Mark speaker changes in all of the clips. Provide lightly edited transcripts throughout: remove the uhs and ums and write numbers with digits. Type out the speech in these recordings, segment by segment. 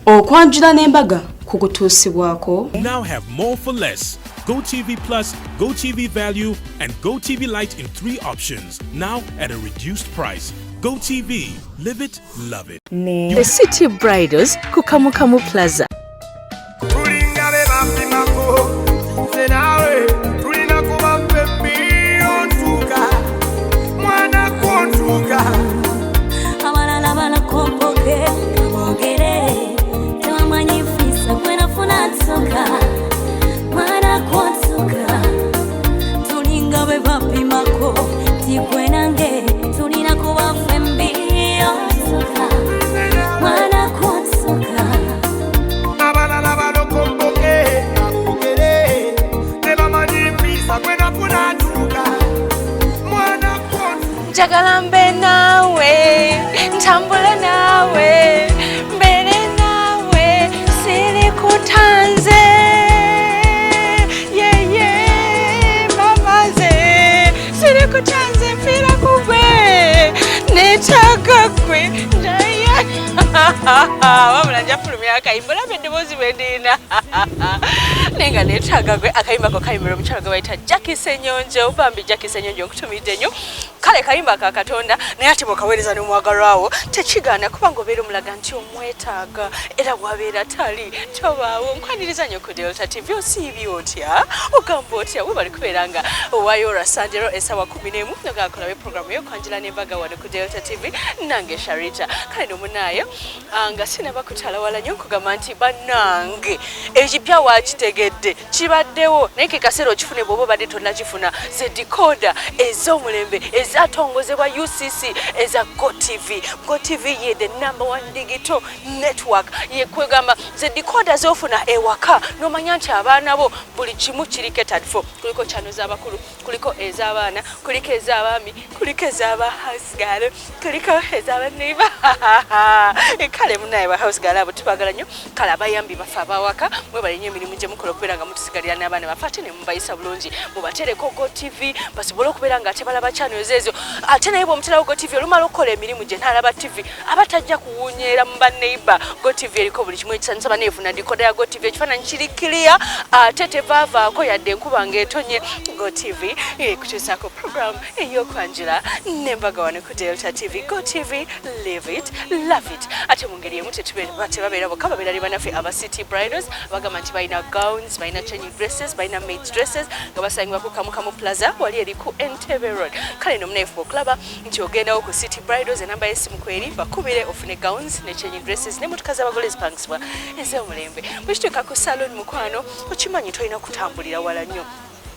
Speaker 1: okwanjula n'embaga kukutuusibwako.
Speaker 2: Now have more for less. GoTV Plus, GoTV Value, and GoTV Lite in 3 options. Now at a reduced price. GoTV. Live it, love it.
Speaker 3: The City Bridals ku Kamukamu Plaza.
Speaker 4: Njagala mbe nawe, ntambule nawe, mbere nawe, siri kutanze. Mama ze, siri kutanze mpira kugwe, netaga gwe, njaya. Wabula njafulumira akayimba olabye eddoboozi bwe ndina. Nenga netaga gwe akayimba ko kayimbira omukyala gwe bayita Jackie Senyonjo, bambi Jackie Senyonjo nkutumidde nnyo. Kale kayimba ka Katonda naye ate bw'okaweereza n'omwagalwawo tekigaana kubanga obeera omulaga nti omwetaaga era bw'abeera tali tobaawo. Nkwaniriza nnyo ku Delta TV osiibye otya ogamba otya we bali kubeera nga owaayo olwasandero essaawa 11 nogakolawo programu y'okwanjula n'embaga wano ku Delta TV nange Sharita. Kale nomunaayo nga sinaba kutalawala nnyo nkugamba nti bannange ekipya waakitegedde kibaddewo naye ke kaseera okifune bw'oba obadde tonnakifuna ze decoder ez'omulembe ezatongozebwa UCC eza GoTV. GoTV ye the #1 digital network ye kwegamba ze decoder zofuna ewaka nomanya nti abaana bo buli kimu kiri catered for. Kuliko channel z'abakulu, kuliko ez'abaana, kuliko ez'abaami, kuliko ez'aba house girl, kuliko ez'aba neighbor. Kale munaye ba house girl abo tubagala nnyo. Kale abayambi bafa abawaka mwe bali nnyo emirimu gye mukola okubeera nga mutusigalira n'abaana bafate ne mubayisa bulungi mubatereko GoTV basobole okubeera nga ate balaba channels ezo. Ate naye bw'omuterawo GoTV olumala okukola emirimu gye ntalaba TV abatajja kuwunyeera mu baneighbor. GoTV eriko buli kimu ekisanyusa baneefuna dikoda ya GoTV ekifaananyi kiri clear ate tevaavaako yadde enkuba ng'etonye. GoTV kutuusaako program ey'okwanjula n'embaga wano ku Delta TV. GoTV, live it, love it. Ate mu ngeri emu tebabeera bokka babeera ne bannaffe aba City Bridals bagamba nti balina gowns, balina changing dresses, balina maids dresses nga basangibwa ku Kamukamu Plaza wali eri ku Entebbe Road. Kale nomunayifu okulaba nti ogendawo ku City Bridals enamba y'essimu kweri bakubire ofune gowns ne changing dresses ne motoka z'abagole ezipangisibwa ez'omulembe. Bwe kituuka ku salon mukwano okimanyi tolina kutambulira wala nnyo.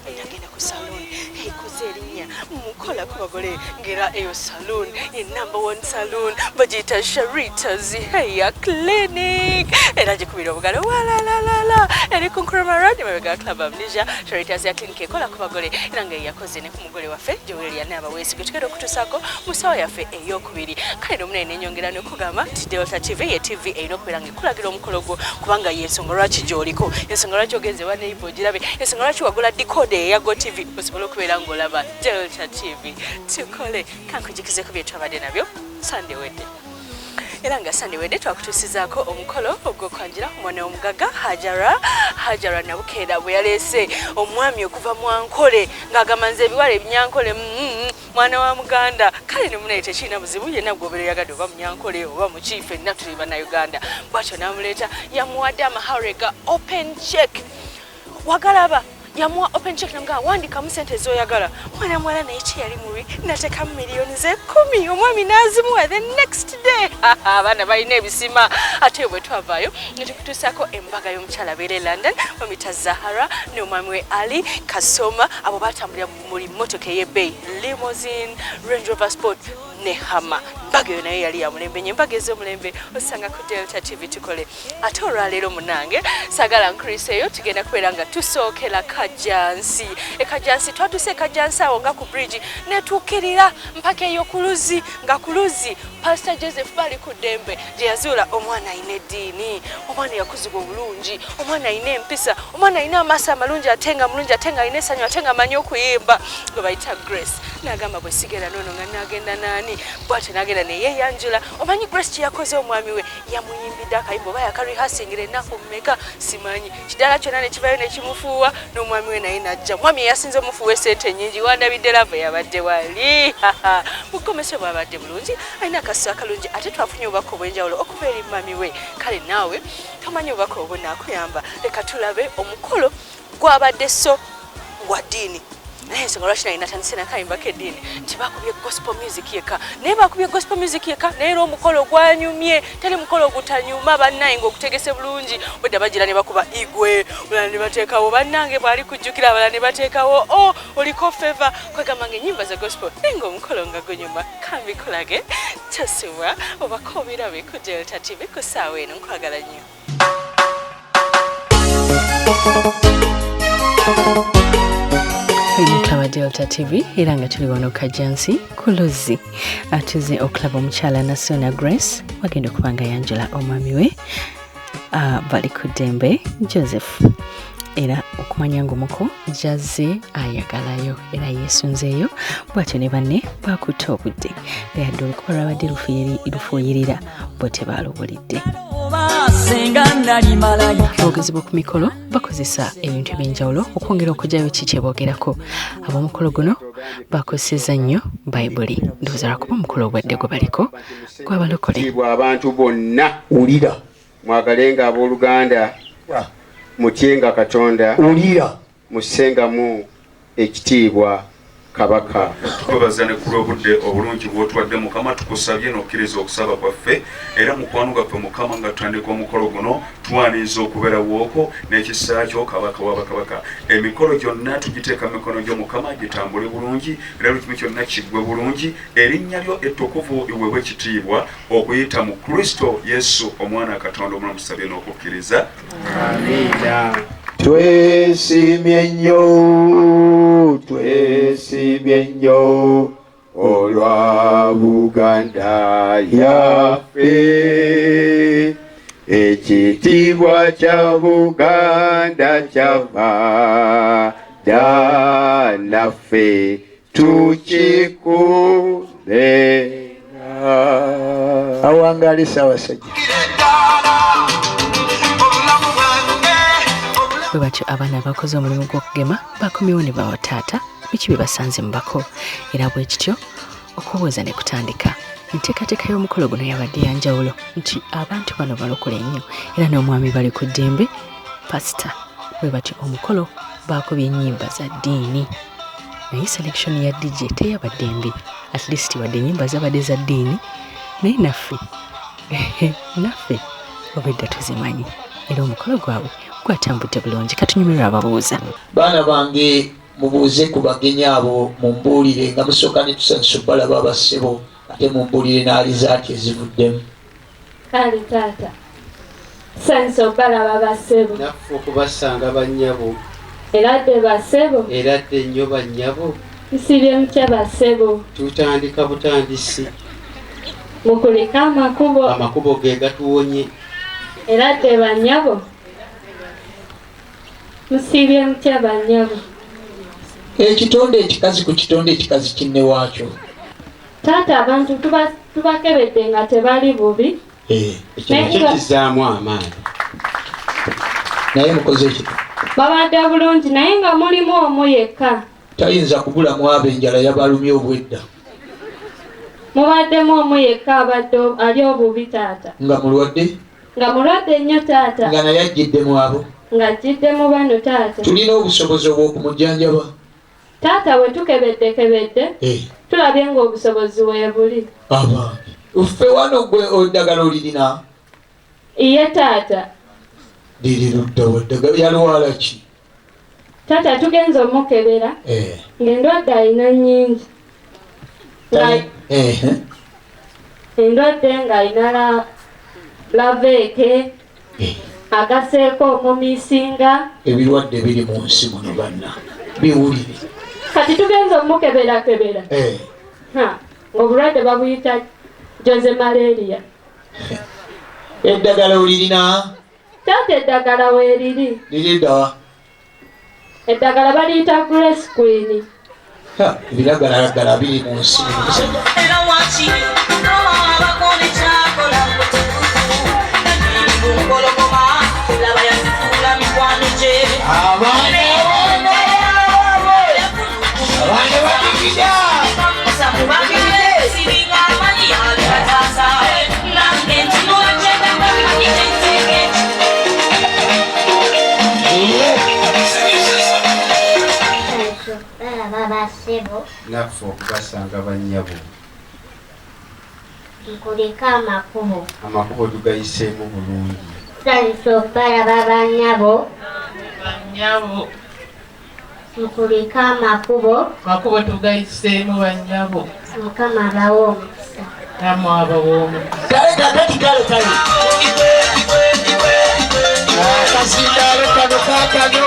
Speaker 4: Nagenda ku salon ekuze erinnya mukola ku bagole ngera eyo salon ye #1 salon bagiyita Sharita's Hair Clinic era gikubira obugalo walalala eri ku Nkrumah Road mabega Club Amnesia. Sharita's Hair Clinic ekola ku bagole era nga yakoze ne ku mugole waffe Joelia n'abaweesi gwe tugenda okutuusaako mu ssaawa yaffe ey'okubiri. Kale nomunaye nenyongera n'okugamba nti Delta TV ye TV erina okubeera nga ekulagira omukolo gwo kubanga y'ensonga lwaki gy'oliko, ensonga lwaki ogenze wa neighbor ogirabe, ensonga lwaki wagula decoder ya GoTV osobola okubeera ng'olaba Delta TV. Tukole kankujikize ku bye twabadde nabyo Sunday wedde. Era nga Sunday wedde twakutuusizaako omukolo ogw'okwanjula omwana w'omugagga Hajara Nabukeera bwe yaleese omwami okuva mu Ankole ng'agamba nze ebiwala ebinyankole mwana wa Muganda. Kale ne munaye tekirina buzibu yenna gwobeera yagadde oba munyankole oba mukiifu enna tuli bannayuganda. Bw'atyo n'amuleeta yamuwadde amahawrega open check. Wagalaba yamuwa open check namga wandikamu sente z'oyagala. Mwana mwala naye kyeyali mubi nateekamu miliyoni ze 10 omwami n'azimuwa the next day. Abaana balina ebisima. Ate bwe twavaayo ne tukutuusaako embaga y'omukyala abeera e London bamuyita Zahara n'omwami we Ali Kasoma. Abo baatambulira mu mmotoka ey'ebbeeyi limousine, Range Rover Sport ne Hammer. Embaga eyo naye yali ya mulembe nnyo. Embaga ez'omulembe osanga ku Delta TV tukole. Ate olwaleero munange saagala nkuriseeyo tugenda kubeera nga tusookera Kajansi. Kajansi twatuse Kajansi awo nga ku bridge netuukirira mpaka eyo ku Luzi nga ku Luzi Pastor Joseph bali ku ddembe gye yazuula omwana ayina eddiini, omwana yakuzibwa obulungi, omwana ayina empisa, omwana ayina amaaso amalungi ate nga mulungi ate nga ayina essanyu ate nga amanyi okuyimba gwe bayita Grace. N'agamba bwe sigera noono nga n'agenda naani bw'atyo n'agenda ne yeeyanjula. Omanyi Grace kye yakoze omwami we yamuyimbidde akayimba oba yakarihasingire ennaku mmeka simanyi. Kiddala kyonna ne kivayo ne kimufuuwa n'omwami we naye n'ajja. Mwami eyasinze omufuuwa esente nnyingi wandabidde lava yabadde wali. Bukomese bwabadde bulungi alina akaso akalungi ate twafunye obubaka obw'enjawulo okuva eri mami we. Kale naawe tomanyi obubaka obwo naakuyamba leka tulabe omukolo gwabadde so gwa ddiini. Naye ensonga lwaki nalina tandise nakayimba k'eddiini tibakubye gospel music yekka naye bakubye gospel music yekka naye era omukolo gwanyumye teri mukolo gutanyuma bannaye ng'ogutegese bulungi bwedda bagira ne bakuba igwe bulala ne bateekawo bannange bwali kujjukira abalala ne bateekawo oliko feva kwegamba ng'ennyimba za gospel naye ng'omukolo nga gunyuma kambikulage tosubwa obako obirabe ku Delta TV ku ssaawa eno nkwagala nnyo.
Speaker 3: Mukama Delta TV era nga tuli wano Kajansi ku Luzzi atuze okulaba omukyala Nasona Grace wagenda okubanga yanjula omwami we bali ku ddembe Joseph era okumanya ng'omuko jazze ayagalayo era yeesunzeeyo bw'atyo ne banne bakutte obudde yadde olukuba lwabadde lufuuyirira bwe tebaalubulidde. Abogezi b'oku mikolo bakozesa ebintu eby'enjawulo okwongera okugyayo kiki boogerako. Ab'omukolo guno bakozesezza nnyo Bayibuli ndowooza lwakuba omukolo obwadde gwe baliko gw'abalokole.
Speaker 5: Abantu bonna wulira mwagalenga abooluganda mutyenga Katonda wulira mussengamu ekitiibwa Kabaka.
Speaker 6: Tukubaza ne ku obudde obulungi bw'otwadde Mukama tukusabye n'okkiriza okusaba kwaffe era mukwano gwaffe Mukama nga tutandika omukolo guno twaniriza okubeera wooko n'ekisa kyo Kabaka wa bakabaka. Emikolo gyonna tugiteeka mu mikono gyo Mukama gitambule bulungi era buli kyonna kiggwe bulungi erinnya lyo ettukuvu liweebwe ekitiibwa okuyita mu Kristo Yesu omwana Katonda omulamu tusabye n'okukkiriza.
Speaker 5: Amiina.
Speaker 7: Twesimye nnyo olwa Buganda yaffe ekitiibwa kya Buganda kyava naffe tukikubenga. Awangale Ssaabasajja.
Speaker 3: Bwe batyo abaana abakoze omulimu gw'okugema bakomyewo ne bawa taata biki bye basanze mu bako era bwe kityo okubuuza ne kutandika. Enteekateeka y'omukolo guno yabadde yanjawulo nti abantu bano balokole nnyo era n'omwami bali ku ddembe pasita. Bwe batyo omukolo baakubye ennyimba za ddiini naye selection ya DJ teyabadde mbi at least wadde ennyimba zabadde za ddiini naye naffe obedda tuzimanyi era omukolo gwabwe gwatambudde bulungi. Katunyumirwa ababuuza.
Speaker 7: Baana bange mubuuze ku bagenyi abo mumbuulire nga musooka ne tusanyusa balaba abassebo ate mumbuulire n'alizaati ezivuddemu.
Speaker 8: Kale taata tusanyusa balaba bassebo
Speaker 5: Naffe okubasanga bannyabo
Speaker 8: era dde bassebo
Speaker 5: era dde nnyo bannyabo
Speaker 8: tusibye mutya bassebo
Speaker 5: tutandika butandisi
Speaker 8: mukulika
Speaker 5: amakubo ge gatuwonye
Speaker 8: era dde bannyabo musibye mutya bannyabo.
Speaker 7: Ekitonde ekikazi ku kitonde ekikazi kinne waakyo.
Speaker 8: Taata abantu tubakebedde nga tebali bubi.
Speaker 5: Ekyo kizaamu amaanyi.
Speaker 7: Naye mukoze ekyo.
Speaker 8: Babadde bulungi naye nga mulimu omu yekka.
Speaker 7: Tayinza kugulamu ab'enjala yabalumye obwedda.
Speaker 8: Mubaddemu omu yekka abadde ali obubi taata.
Speaker 7: Nga mulwadde?
Speaker 8: Nga mulwadde nnyo taata.
Speaker 7: Nga naye ajjiddemu abo.
Speaker 8: Nga ajjiddemu bano taata.
Speaker 7: Tulina obusobozi obw'okumujjanjaba.
Speaker 8: Taata bwe tukebedde tulabye ng'obusobozi weebuli.
Speaker 7: Abange ffe wano gwe oddagala olirina?
Speaker 8: Iye taata.
Speaker 7: Liri ludda waddagala yalwala ki?
Speaker 8: Taata tugenze omukebera ng'endwadde alina nnyingi. Endwadde ng'alina laveeke agaseeko omumiisinga.
Speaker 7: Ebirwadde biri mu nsi muno banna biwulire.
Speaker 8: Kati tugenze omukebera ng'obulwadde babuyita Jose malaria.
Speaker 7: Eddagala olirina?
Speaker 8: Taata eddagala weeriri.
Speaker 7: Liridda.
Speaker 8: Eddagala baliyita Grace Queen.
Speaker 7: Ebiragalalagala biri mu nsi.
Speaker 5: Naffe okubasanga bannyabo.
Speaker 9: Nkulika amakubo.
Speaker 5: Amakubo tugayiseemu bulungi.
Speaker 9: Tusanyusa okubalaba bannyabo. Nkulika amakubo.
Speaker 10: Makubo tugayiseemu bannyabo.
Speaker 9: Mukama abawo omukisa.
Speaker 10: Namu abawo omukisa.
Speaker 7: Kale. Akasindalo kano kakano.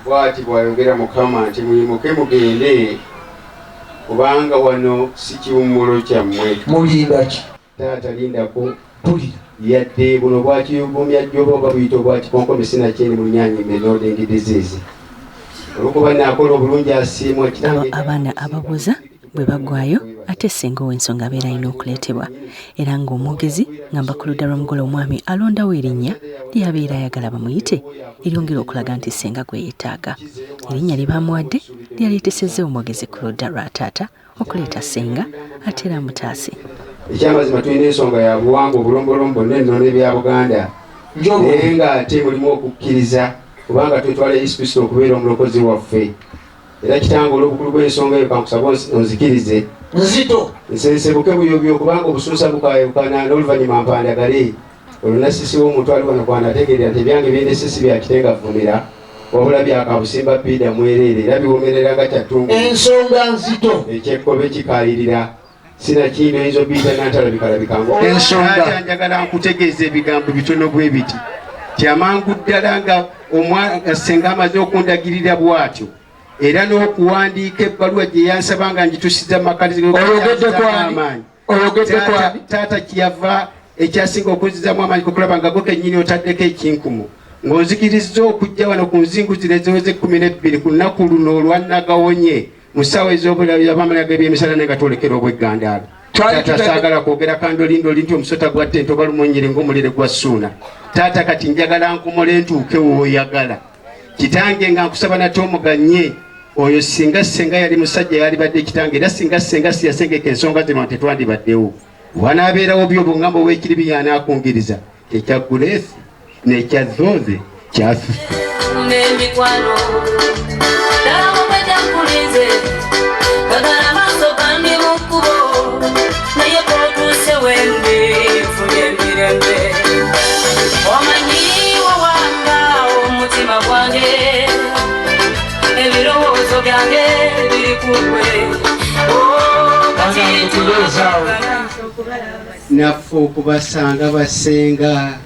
Speaker 5: Bwati bwayogera Mukama nti muyimuke mugende kubanga wano si kiwummulo kyammwe.
Speaker 7: Mulinda ki?
Speaker 5: Taata lindako
Speaker 7: tulira.
Speaker 5: Yadde buno bwati bumya jjoba oba buyita bwati konkome sinakyeni mu lunyanya emmeno engedezezi. Olwokuba naakola obulungi asiimwa kitange.
Speaker 3: Abaana ababuuza bwe bagwayo ate singa ow'ensonga abeera alina okuleetebwa era ng'omwogezi ngamba ku ludda lw'omugole omwami alondawo erinnya lyabeera ayagala bamuyite eryongera okulaga nti singa gwe yeetaaga. Erinnya lye baamuwadde lyaleetesezza omwogezi ku ludda lwa taata okuleeta singa ate era mutaasi.
Speaker 5: Ekyamazima tulina ensonga ya buwangwa obulombolombo n'ennono ebya Buganda naye ng'ate mulimu okukkiriza kubanga twetwala Yesu Kristo okubeera omulokozi waffe. Era kitange olw'obukulu bw'ensonga eyo kankusaba onzikirize
Speaker 7: nzito
Speaker 5: nsensebuke buyobyo kubanga obusuusa bukayukana n'oluvannyuma mpandagale olunasisi w'omuntu ali wano kwanategeerera nti ebyange by'endesisi byakitengavumira wabula byakabusimba bbida mwereere era biwomerera nga kyattungu
Speaker 7: ensonga nzito
Speaker 5: ekyekkobe kikayirira sinakindo eyinza obiyita nantalabikalabikanga ensonga njagala nkutegeeza ebigambo bitono bwe biti kyamangu ddala nga omwana senga amaze okundagirira bw'atyo era n'okuwandiika ebbaluwa gye yansaba nga ngitusiza makkaliamaanyi taata kyeyava ekyasinga okunzizamu amaanyi kukulaba nga go kennyini otaddeko ekinkumu ng'onzikiriza okujja wano ku nzinguzira eziweze 12 ku lunaku luno olwannagawonye mu ssaawa ez'obulabamalaga eby'emisala naye nga twolekera obweggandaalo taata saagala kwogera kandolindoli nti omusota gwatte ntoba lumonyere ng'omulere gwa ssuuna taata kati njagala nkomole ntuuke wooyagala kitange nga nkusaba nate omuganye oyo singa yali musajja yalibadde kitange era singa siyasengeka ensonga zino tetwandibaddewo wanaabeerawo by'obungamba ow'ekiribi yanaakungiriza ekya guleesi n'ekya zooze kyasu
Speaker 11: n'emikwano ddala mubajja nkulinze kagala maaso kandi mu kkubo naye kootuuse wende nfunye emirembe omanyiwo wanga omutima gwange ebirowoozo byange biri kugwe kati
Speaker 5: naffe okubasanga basenga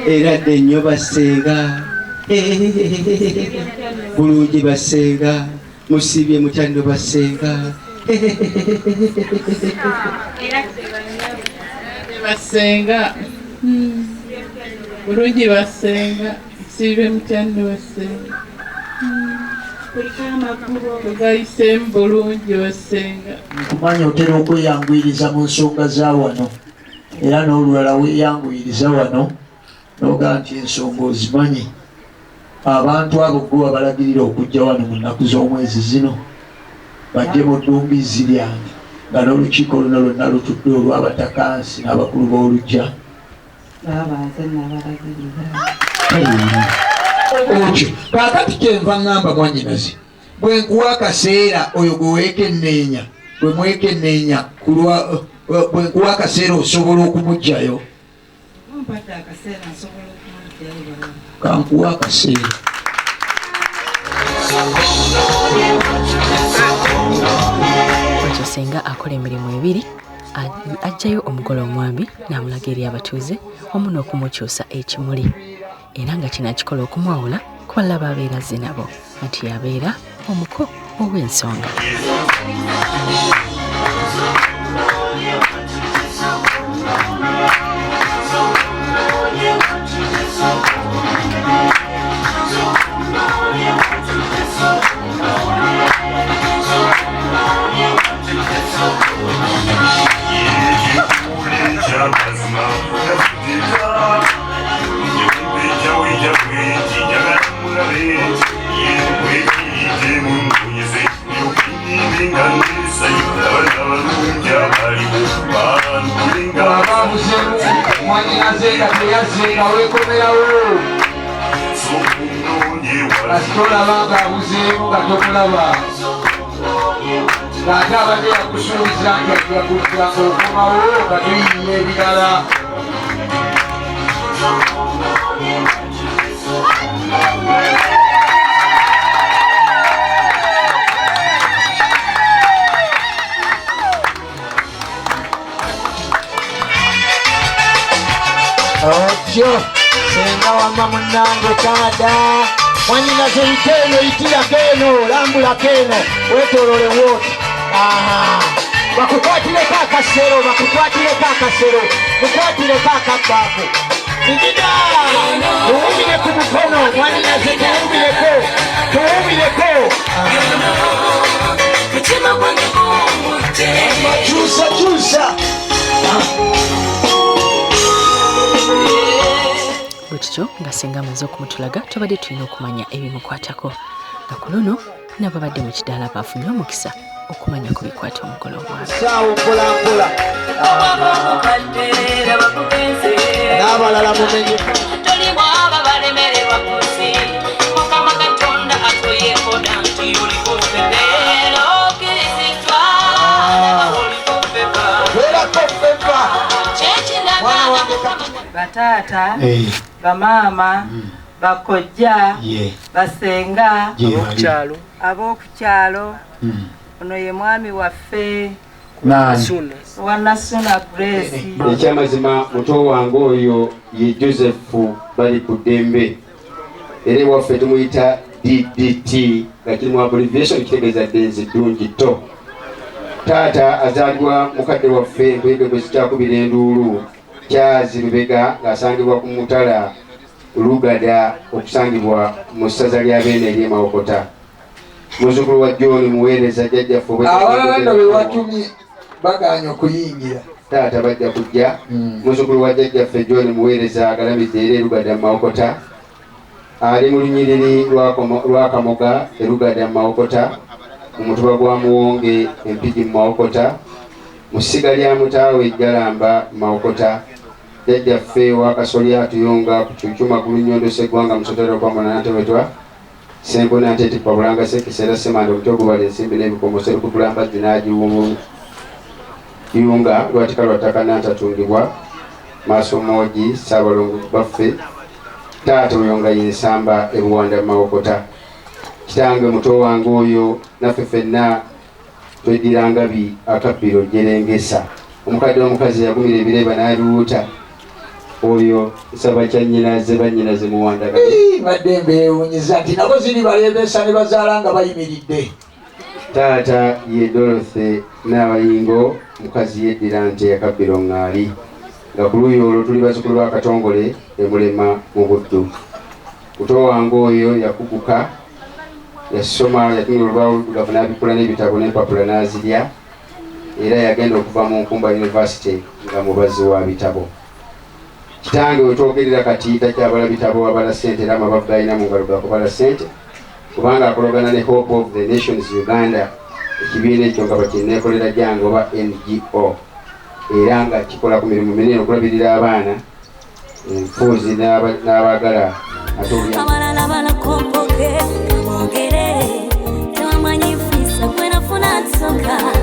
Speaker 5: era dde nnyo basenga bulungi basenga musibye mukyando basenga
Speaker 10: basenga bulungi basenga musibye mukyando basenga tugayise bulungi basenga.
Speaker 7: Nkumanya otera okweyanguyiriza mu nsonga za wano era n'olulala weeyanguyiriza wano n'ogaa nti ensonga ozimanyi. Abantu abo gwe wabalagirira okujja wano mu nnaku z'omwezi zino bajje mu ddumbiizi lyange nga n'olukiiko luno lwonna lutudde olw'abatakansi n'abakulu b'olujja okyo kaakati kyenva ŋŋamba mwannyinaze bwe nkuwa akaseera oyo gwe weekenneenya bwe mwekenneenya bwe nkuwa akaseera osobola okumugjayo kankuwa akaseera
Speaker 3: ekyo senga akola emirimu ebiri ajjayo omugole omwambi n'amulaga eri abatuuze omu n'okumukyusa ekimuli era nga kino akikola okumwawula ku balala babeera azze nabo nti yabeera omuko ow'ensonga.
Speaker 7: Asitolabanga abuzeemu nga tomulaba ng'ate abadde yakusuubiza nti ajja kujjanga okomawo nga tuyiiya ebirala. Otyo senga wamma munnange kaada mwannyinaze yiteeno yitira keeno lambula keeno wetolole wooti. Bakukwatireko akasero mukwatireko akabbaako igida tuwumire ku mukono mwannyinaze tuwumireko kyusa
Speaker 3: bwekityo nga senga amaze okumutulaga tubadde tulina okumanya ebimukwatako nga ku luno n'ababadde mu kidaala baafunye omukisa okumanya ku bikwata omugole omwami.
Speaker 7: N'abalala mumenye
Speaker 11: tolibwaba balemererwa kusi mukama katonda atoyekoda nti oliko ffeero kirisitwa oliko ffeva
Speaker 12: bataata bamaama bakojja basenga ab'okukyalo ono ye mwami waffe Wanasuna Grace.
Speaker 5: Ekyamazima muto wange oyo ye Joseph bali ku ddembe era waffe tumuyita DDT nga kiri mu abbreviation kitegeeza ddenzi ddungi to. Taata azaalibwa mukadde waffe Nkwebwe Kyakubira Enduulu Kyazi Lubega ng'asangibwa ku Mutala Lugada okusangibwa mu ssaza lya Beene ery'e Mawokota. Muzzukulu wa John Muweereza jjajjaffe
Speaker 7: abaana be watumye baganya okuyingira
Speaker 5: taata bajja kujja. Muzzukulu wa jjajjaffe John Muweereza agalamidde era Lugada Mawokota ali mu lunyiriri lwa Kamoga Lugada Mawokota mu mutuba gwa Muwonge Empigi Mawokota mu ssiga lya Mutaawe Jalamba Mawokota. Jjajjaffe wa Kasolya Atuyunga ku Kyukyuma ku Lunnyondo Sseggwanga Musotera kwa Munanatewetwa Sembona Nteti kwa Bulanga Sekisera Semanda Okutogubala ensimbi n'ebikomo Seruku Bulamba Zinaaji Yunga lwatika lwataka Nantatungibwa Maaso Moji Saabalongo baffe taata Oyonga Yinsamba Ebuwanda Mawokota. kitange muto wange oyo naffe ffenna twediranga akabbiro jerengesa omukadde w'omukazi yagumira ebireba n'abiwuta oyo nsaba kyannyinaze bannyinaze muwandagala
Speaker 7: badde mbeewunyiza nti nabo ziri baleebesa ne bazaala nga bayimiridde.
Speaker 5: taata ye Dorothy n'abayingo mukazi yeddira nti yakabbiro ŋŋaali nga ku luuyi olwo tuli bazzukulu ba Katongole emulema mu Buddu. Muto wange oyo yakuguka yasoma yatumira olubaawo oluddugavu n'abikula n'ebitabo n'empapula n'azirya era yagenda okuva mu Nkumba University nga mubazi wa bitabo. Kitange wetwogerera kati takyabala bitabo abala ssente era amabavu galina mu ngalo gakubala ssente kubanga akologana ne Hope of the Nations Uganda ekibiina ekyo nga bakineekolera jange oba NGO era nga kikola ku mirimu minene okulabirira abaana enfuuzi n'abaagala ate
Speaker 13: abalala balakomboke bogere tewamanyi fisa kwenafuna nsoka